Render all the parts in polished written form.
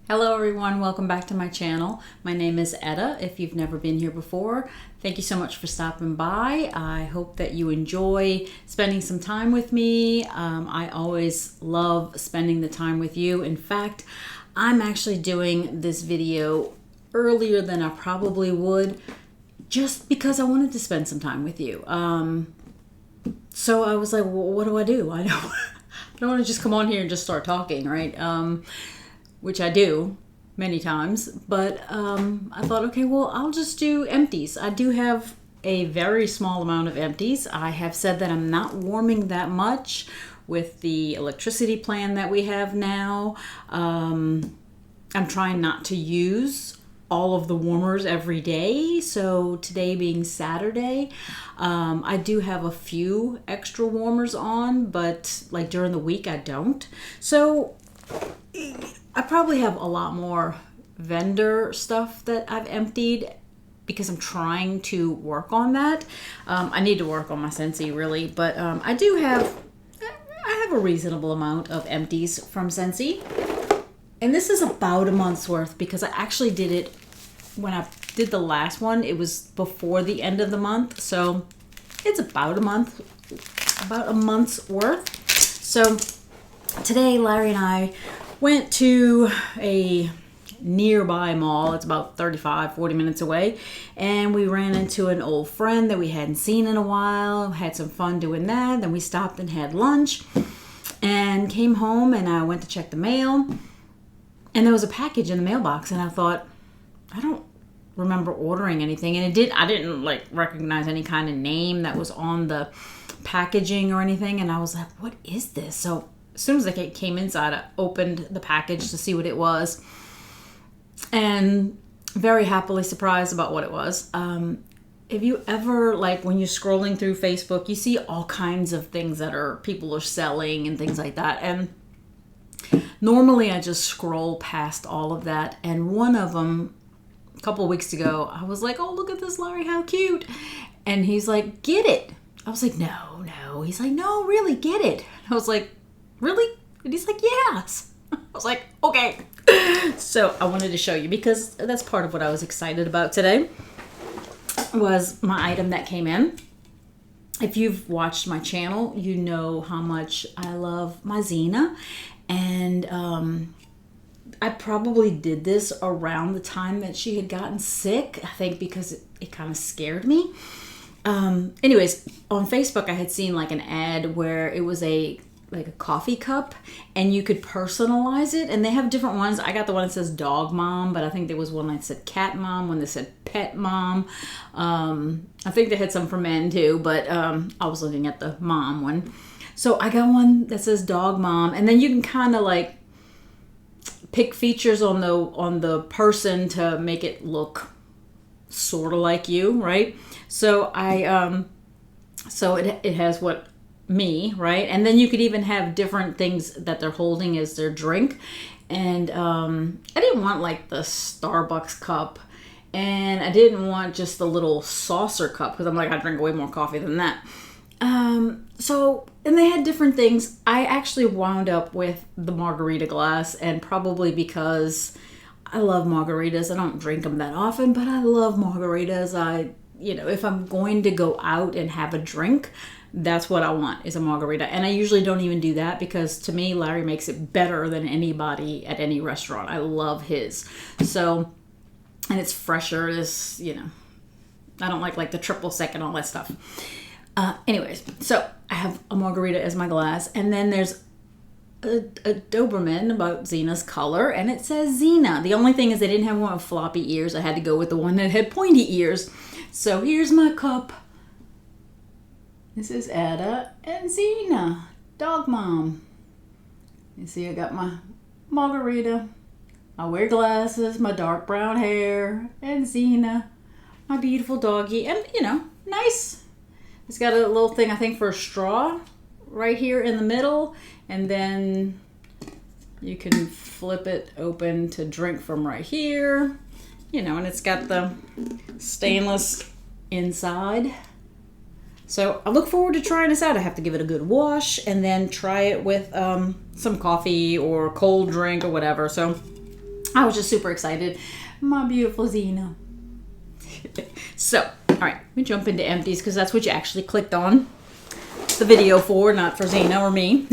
Hello everyone, welcome back to my channel. My name is Etta. If you've never been here before, thank you so much for stopping by. I hope that you enjoy spending some time with me. I always love spending the time with you. In fact, I'm actually doing this video earlier than I probably would just because I wanted to spend some time with you. So I was like, well, what do? I don't want to just come on here and just start talking, right? Which I do many times, but I thought, okay, well, I'll just do empties. I do have a very small amount of empties. I have said that I'm not warming that much with the electricity plan that we have now. I'm trying not to use all of the warmers every day. So today being Saturday, I do have a few extra warmers on, but like during the week I don't. So I probably have a lot more vendor stuff that I've emptied because I'm trying to work on that. I need to work on my Scentsy really, but I have a reasonable amount of empties from Scentsy. And this is about a month's worth because I actually did it when I did the last one. It was before the end of the month. So it's about a month's worth. So today Larry and I went to a nearby mall. It's about 40 minutes away. And we ran into an old friend that we hadn't seen in a while. Had some fun doing that. Then we stopped and had lunch and came home, and I went to check the mail. And there was a package in the mailbox, and I thought, I don't remember ordering anything. And I didn't like recognize any kind of name that was on the packaging or anything. And I was like, what is this? So as soon as I came inside, I opened the package to see what it was, and very happily surprised about what it was. If you ever, like when you're scrolling through Facebook, you see all kinds of things that people are selling and things like that. And normally I just scroll past all of that. And one of them, a couple of weeks ago, I was like, oh, look at this, Larry, how cute. And he's like, get it. I was like, no. He's like, no, really, get it. I was like, really? And he's like, yes. I was like, okay. So I wanted to show you because that's part of what I was excited about today was my item that came in. If you've watched my channel, you know how much I love my Xena. And I probably did this around the time that she had gotten sick, I think because it kind of scared me. Anyways, on Facebook, I had seen like an ad where it was like a coffee cup and you could personalize it, and they have different ones. I got the one that says dog mom, but I think there was one that said cat mom, one that said pet mom. I think they had some for men too, but I was looking at the mom one. So I got one that says dog mom, and then you can kind of like pick features on the person to make it look sort of like you, right? So so it has what me, right? And then you could even have different things that they're holding as their drink. And I didn't want like the Starbucks cup, and I didn't want just the little saucer cup because I'm like, I drink way more coffee than that. And they had different things. I actually wound up with the margarita glass, and probably because I love margaritas. I don't drink them that often, but I love margaritas. If I'm going to go out and have a drink, that's what I want, is a margarita. And I usually don't even do that because to me, Larry makes it better than anybody at any restaurant. I love his. So, and it's fresher. I don't like the triple sec and all that stuff. Anyways, so I have a margarita as my glass. And then there's a Doberman about Xena's color, and it says Xena. The only thing is they didn't have one with floppy ears. I had to go with the one that had pointy ears. So here's my cup. This is Ada and Xena, dog mom. You see, I got my margarita. I wear glasses, my dark brown hair, and Xena, my beautiful doggy. And, nice. It's got a little thing, I think, for a straw right here in the middle. And then you can flip it open to drink from right here. And it's got the stainless inside. So I look forward to trying this out. I have to give it a good wash and then try it with some coffee or cold drink or whatever. So I was just super excited. My beautiful Xena. So, all right, let me jump into empties because that's what you actually clicked on the video for, not for Xena or me.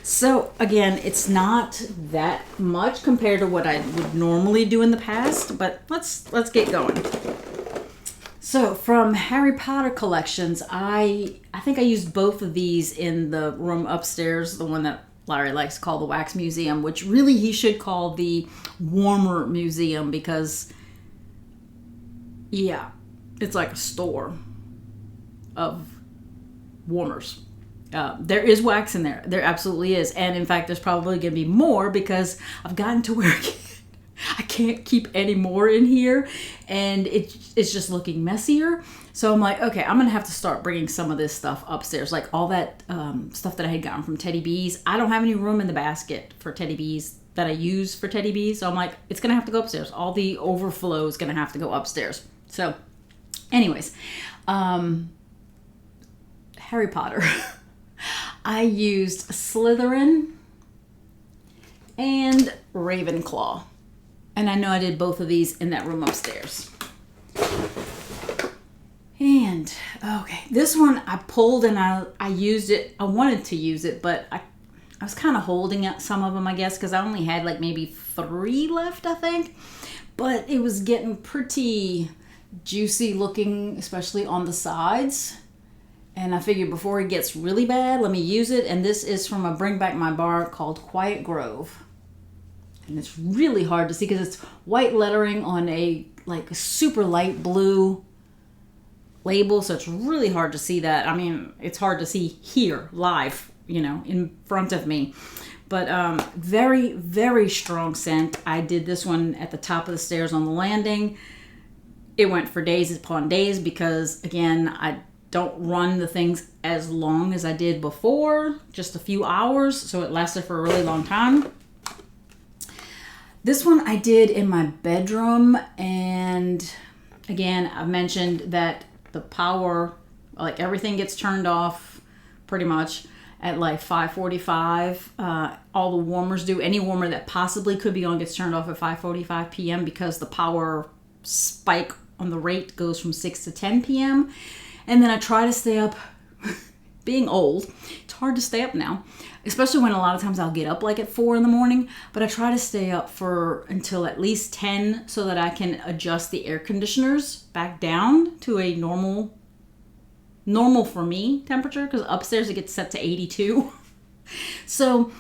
So again, it's not that much compared to what I would normally do in the past, but let's get going. So from Harry Potter collections, I think I used both of these in the room upstairs, the one that Larry likes to call the Wax Museum, which really he should call the Warmer Museum because, yeah, it's like a store of warmers. There is wax in there. There absolutely is. And in fact, there's probably going to be more because I've gotten to where I can't keep any more in here. And it's just looking messier. So I'm like, okay, I'm going to have to start bringing some of this stuff upstairs. Like all that stuff that I had gotten from Teddy Bees. I don't have any room in the basket for Teddy Bees that I use for Teddy Bees. So I'm like, it's going to have to go upstairs. All the overflow is going to have to go upstairs. So anyways, Harry Potter. I used Slytherin and Ravenclaw. And I know I did both of these in that room upstairs. And, okay, this one I pulled and I used it. I wanted to use it, but I was kind of holding up some of them, I guess, because I only had like maybe 3 left, I think. But it was getting pretty juicy looking, especially on the sides. And I figured before it gets really bad, let me use it. And this is from a Bring Back My Bar called Quiet Grove. And it's really hard to see because it's white lettering on a super light blue label. So it's really hard to see that. I mean, it's hard to see here live, in front of me. But very, very strong scent. I did this one at the top of the stairs on the landing. It went for days upon days because, again, I don't run the things as long as I did before, just a few hours, so it lasted for a really long time. This one I did in my bedroom, and again, I've mentioned that the power, like everything gets turned off pretty much at like 5:45. All the warmers do. Any warmer that possibly could be on gets turned off at 5:45 p.m. because the power spike on the rate goes from 6 to 10 p.m. And then I try to stay up. Being old, it's hard to stay up now, especially when a lot of times I'll get up like at 4 in the morning, but I try to stay up until at least 10 so that I can adjust the air conditioners back down to a normal for me temperature, because upstairs it gets set to 82. So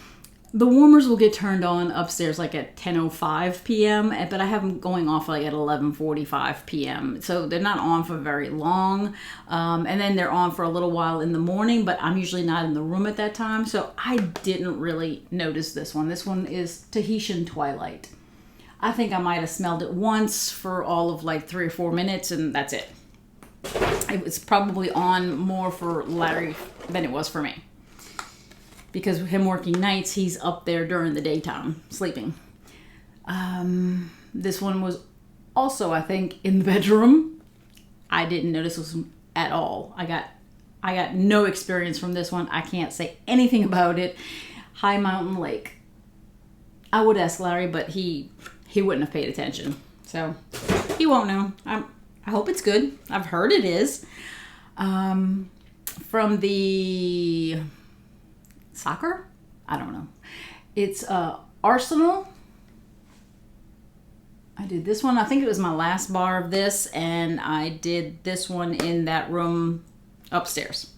the warmers will get turned on upstairs like at 10:05 p.m., but I have them going off like at 11:45 p.m. So they're not on for very long. And then they're on for a little while in the morning, but I'm usually not in the room at that time. So I didn't really notice this one. This one is Tahitian Twilight. I think I might have smelled it once for all of like 3 or 4 minutes, and that's it. It was probably on more for Larry than it was for me. Because him working nights, he's up there during the daytime, sleeping. This one was also, I think, in the bedroom. I didn't notice this one at all. I got no experience from this one. I can't say anything about it. High Mountain Lake. I would ask Larry, but he wouldn't have paid attention. So he won't know. I hope it's good. I've heard it is. From the soccer? I don't know. It's Arsenal. I did this one. I think it was my last bar of this, and I did this one in that room upstairs.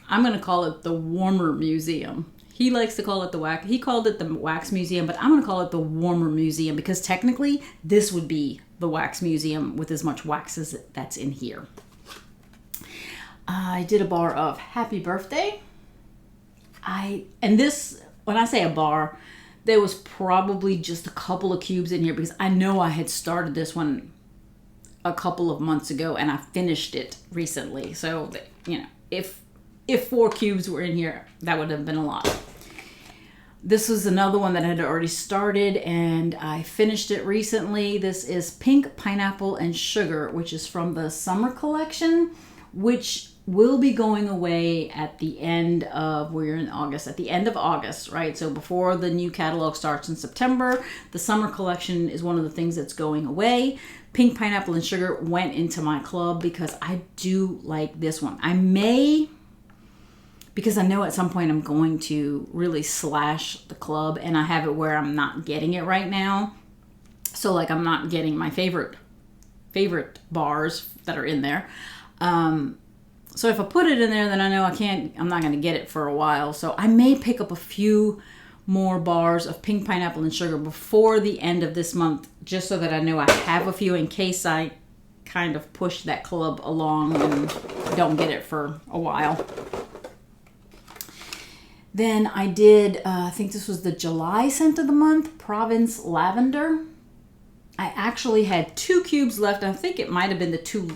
I'm going to call it the Warmer Museum. He likes to call it the wax. He called it the Wax Museum, but I'm going to call it the Warmer Museum because technically this would be the Wax Museum with as much wax as that's in here. I did a bar of Happy Birthday. And this, when I say a bar, there was probably just a couple of cubes in here because I know I had started this one a couple of months ago and I finished it recently. So, if 4 cubes were in here, that would have been a lot. This was another one that I had already started and I finished it recently. This is Pink Pineapple and Sugar, which is from the Summer Collection, which will be going away at the end of, we're in August, at the end of August, right? So before the new catalog starts in September, the summer collection is one of the things that's going away. Pink Pineapple and Sugar went into my club because I do like this one. I may, because I know at some point I'm going to really slash the club, and I have it where I'm not getting it right now. So like I'm not getting my favorite bars that are in there. So if I put it in there, then I know I'm not going to get it for a while. So I may pick up a few more bars of Pink Pineapple and Sugar before the end of this month, just so that I know I have a few in case I kind of push that club along and don't get it for a while. Then I did, I think this was the July scent of the month, Provence Lavender. I actually had 2 cubes left. I think it might have been the two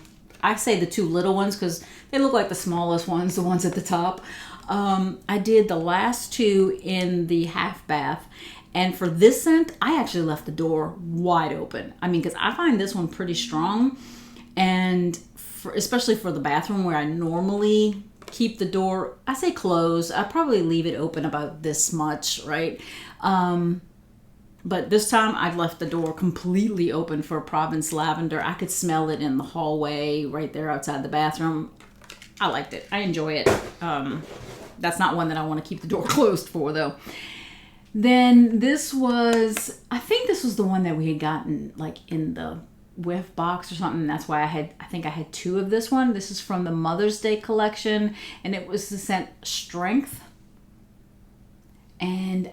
little ones because they look like the smallest ones, the ones at the top. I did the last 2 in the half bath. And for this scent, I actually left the door wide open. I mean, because I find this one pretty strong. And especially for the bathroom where I normally keep the door, I say closed. I probably leave it open about this much, right? But this time I'd left the door completely open for Provence Lavender. I could smell it in the hallway right there outside the bathroom. I liked it. I enjoy it. That's not one that I want to keep the door closed for, though. Then I think this was the one that we had gotten like in the whiff box or something. That's why I think I had 2 of this one. This is from the Mother's Day collection, and it was the scent Strength. And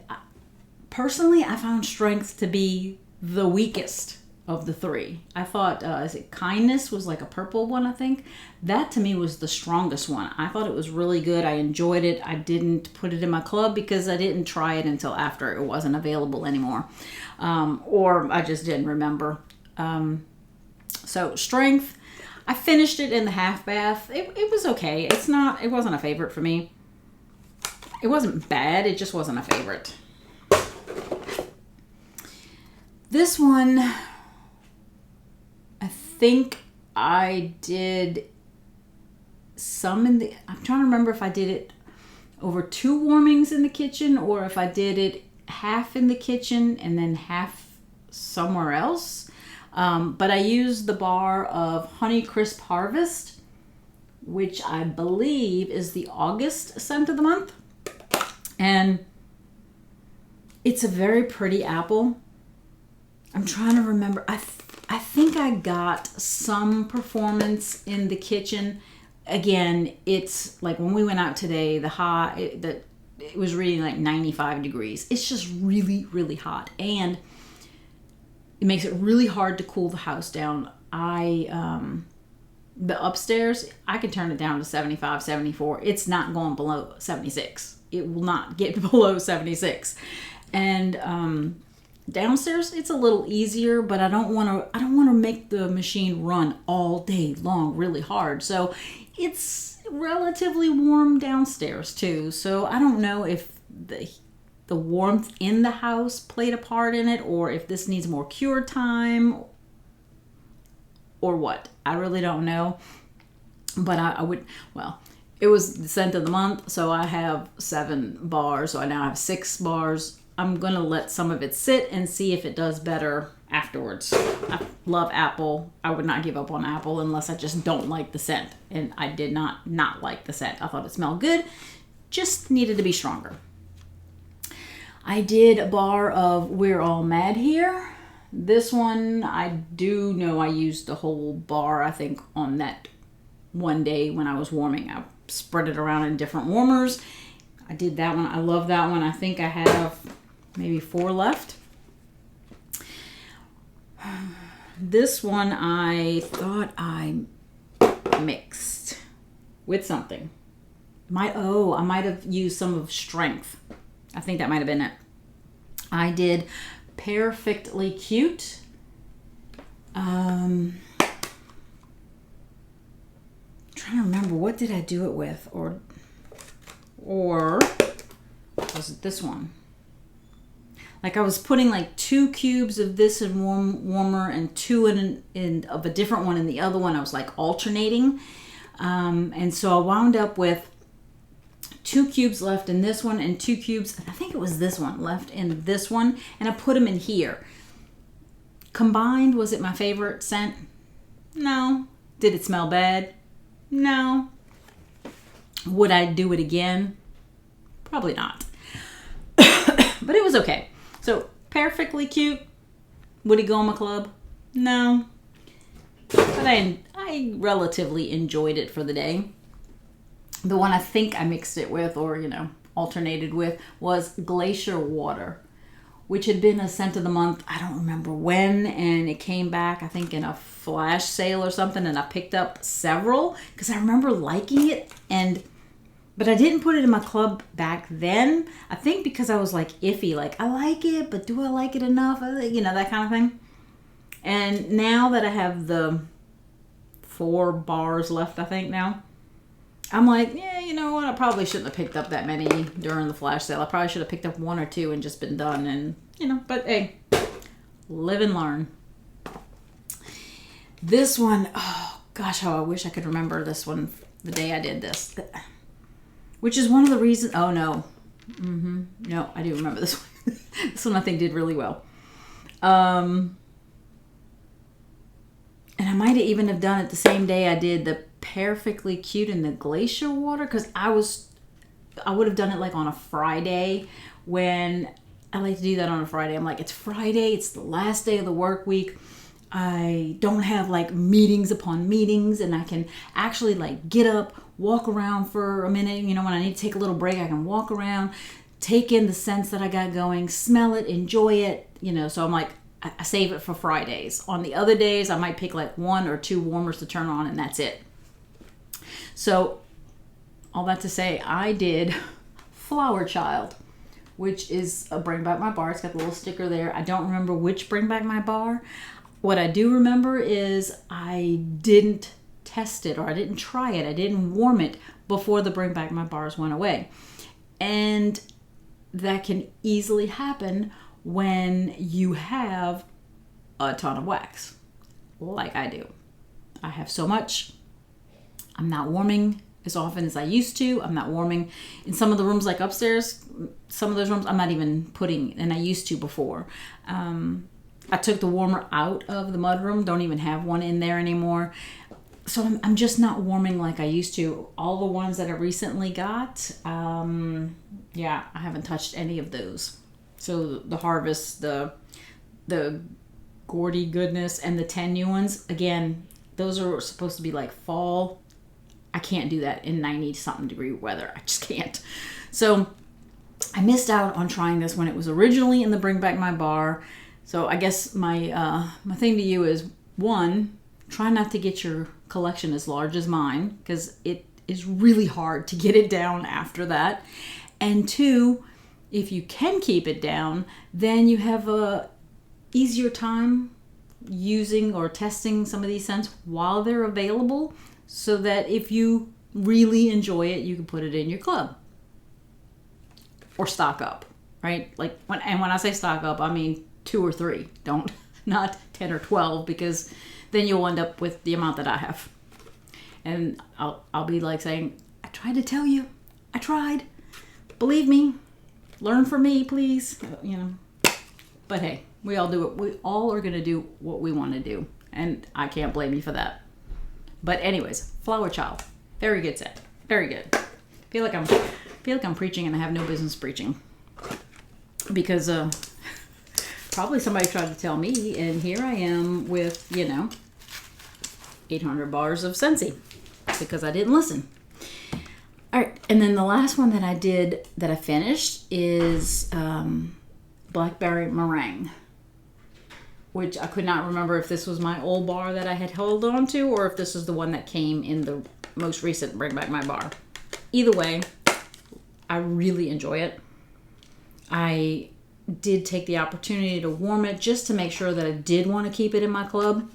personally, I found Strength to be the weakest of the 3. I thought, Kindness was like a purple one, I think. That to me was the strongest one. I thought it was really good. I enjoyed it. I didn't put it in my club because I didn't try it until after it wasn't available anymore. Or I just didn't remember. So Strength, I finished it in the half bath. It was okay. It wasn't a favorite for me. It wasn't bad. It just wasn't a favorite. This one, I think I did some I'm trying to remember if I did it over 2 warmings in the kitchen or if I did it half in the kitchen and then half somewhere else. But I used the bar of Honey Crisp Harvest, which I believe is the August scent of the month. And it's a very pretty apple. I'm trying to remember. I think I got some performance in the kitchen. Again, it's like when we went out today, it was reading like 95 degrees. It's just really, really hot. And it makes it really hard to cool the house down. The upstairs, I can turn it down to 75, 74. It's not going below 76. It will not get below 76. And downstairs, it's a little easier, but I don't want to make the machine run all day long really hard. So it's relatively warm downstairs too. So I don't know if the warmth in the house played a part in it, or if this needs more cure time, or what. I really don't know. But it was the scent of the month, so I have 7 bars, so I now have 6 bars. I'm going to let some of it sit and see if it does better afterwards. I love apple. I would not give up on apple unless I just don't like the scent. And I did not like the scent. I thought it smelled good, just needed to be stronger. I did a bar of We're All Mad Here. This one, I do know I used the whole bar, I think, on that one day when I was warming. I spread it around in different warmers. I did that one. I love that one. I think I have maybe 4 left. This one I thought I mixed with something. I might have used some of Strength. I think that might have been it. I did Perfectly Cute. Trying to remember, what did I do it with? Or was it this one? Like I was putting like 2 cubes of this in warmer and 2 in of a different one in the other one. I was like alternating. And so I wound up with 2 cubes left in this one and 2 cubes, I think it was this one, left in this one. And I put them in here. Combined, was it my favorite scent? No. Did it smell bad? No. Would I do it again? Probably not. But it was okay. So, perfectly cute. Would it go in my club? No. But I relatively enjoyed it for the day. The one I think I mixed it with, or, alternated with, was Glacier Water, which had been a scent of the month, I don't remember when, and it came back, I think, in a flash sale or something, and I picked up several, because I remember liking it, but I didn't put it in my club back then, I think because I was, iffy, I like it, but do I like it enough, that kind of thing. And now that I have the 4 bars left, I think, now, I'm like, yeah, you know what? I probably shouldn't have picked up that many during the flash sale. I probably should have picked up 1 or 2 and just been done. And, but hey, live and learn. This one, oh gosh, how I wish I could remember this one the day I did this. Which is one of the reasons, oh no. No, I do remember this one. This one I think did really well. And I might even have done it the same day I did the Perfectly Cute in the Glacier Water, because I would have done it on a Friday, when I like to do that on a Friday. I'm like, it's Friday, it's the last day of the work week. I don't have meetings upon meetings, and I can actually get up, walk around for a minute. When I need to take a little break, I can walk around, take in the scents that I got going, smell it, enjoy it. So I'm like, I save it for Fridays. On the other days, I might pick 1 or 2 warmers to turn on, and that's it. So, all that to say, I did Flower Child, which is a Bring Back My Bar. It's got the little sticker there. I don't remember which Bring Back My Bar. What I do remember is I didn't test it, or I didn't try it. I didn't warm it before the Bring Back My Bars went away. And that can easily happen when you have a ton of wax, like I do. I have so much. I'm not warming as often as I used to. I'm not warming in some of the rooms upstairs. Some of those rooms I'm not even putting, and I used to before. I took the warmer out of the mudroom. Don't even have one in there anymore. So I'm just not warming like I used to. All the ones that I recently got, I haven't touched any of those. So the Harvest, the Gordy Goodness, and the 10 new ones, again, those are supposed to be fall. I can't do that in 90-something degree weather. I just can't. So I missed out on trying this when it was originally in the Bring Back My Bar. So I guess my thing to you is, 1, try not to get your collection as large as mine, because it is really hard to get it down after that. And 2, if you can keep it down, then you have a easier time using or testing some of these scents while they're available, so that if you really enjoy it, you can put it in your club or stock up, right? When I say stock up, I mean 2 or 3. Not 10 or 12, because then you'll end up with the amount that I have. And I'll be saying, I tried to tell you. I tried. Believe me. Learn from me, please. But hey, we all do it. We all are going to do what we want to do. And I can't blame you for that. But anyways, Flower Child. Very good set. Very good. Feel like I'm preaching, and I have no business preaching. Because probably somebody tried to tell me, and here I am with, 800 bars of Scentsy, because I didn't listen. All right, and then the last one that I did, that I finished, is Blackberry Mering, which I could not remember if this was my old bar that I had held on to, or if this is the one that came in the most recent Bring Back My Bar. Either way, I really enjoy it. I did take the opportunity to warm it just to make sure that I did want to keep it in my club,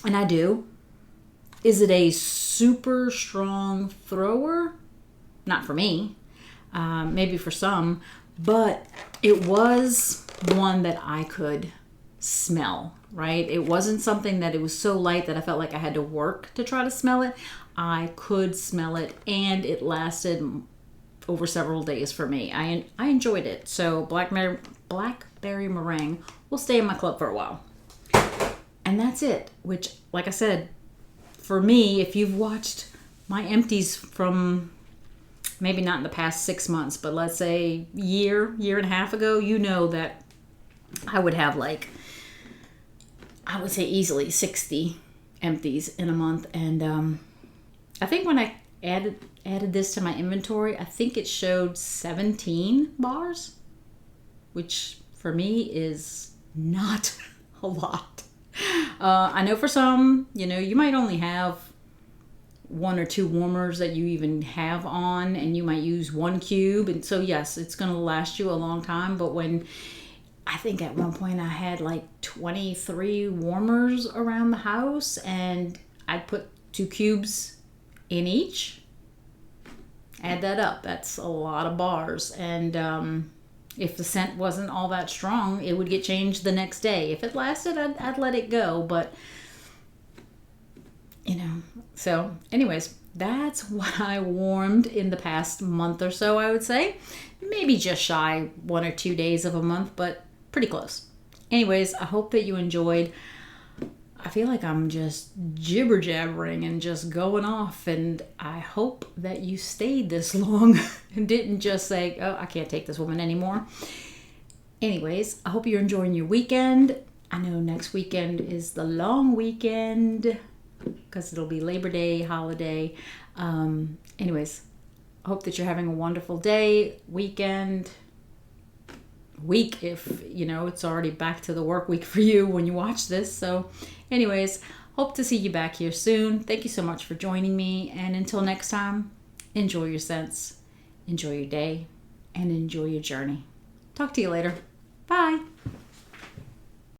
and I do. Is it a super strong thrower? Not for me. Maybe for some, but it was one that I could smell right? It wasn't something that it was so light that I felt like I had to work to try to smell it. I could smell it, and it lasted over several days for me. I enjoyed it. So Blackberry Meringue will stay in my club for a while. And that's it, which, like I said, for me, if you've watched my empties from maybe not in the past 6 months, but let's say year and a half ago, you know that I would have like, I would say easily 60 empties in a month. And I think when I added this to my inventory, I think it showed 17 bars, which for me is not a lot. I know for some, you might only have 1 or 2 warmers that you even have on, and you might use 1 cube. And so yes, it's going to last you a long time. But when I think at one point I had like 23 warmers around the house, and I put 2 cubes in each. Add that up. That's a lot of bars. And if the scent wasn't all that strong, it would get changed the next day. If it lasted, I'd let it go. But, So anyways, that's what I warmed in the past month or so, I would say. Maybe just shy 1 or 2 days of a month, but pretty close. Anyways, I hope that you enjoyed. I feel like I'm just jibber jabbering and just going off, and I hope that you stayed this long and didn't just say, oh, I can't take this woman anymore. Anyways, I hope you're enjoying your weekend. I know next weekend is the long weekend because it'll be Labor Day holiday. Anyways, I hope that you're having a wonderful day, week, if it's already back to the work week for you when you watch this. So anyways, hope to see you back here soon. Thank you so much for joining me, and until next time, enjoy your scents, enjoy your day, and enjoy your journey. Talk to you later.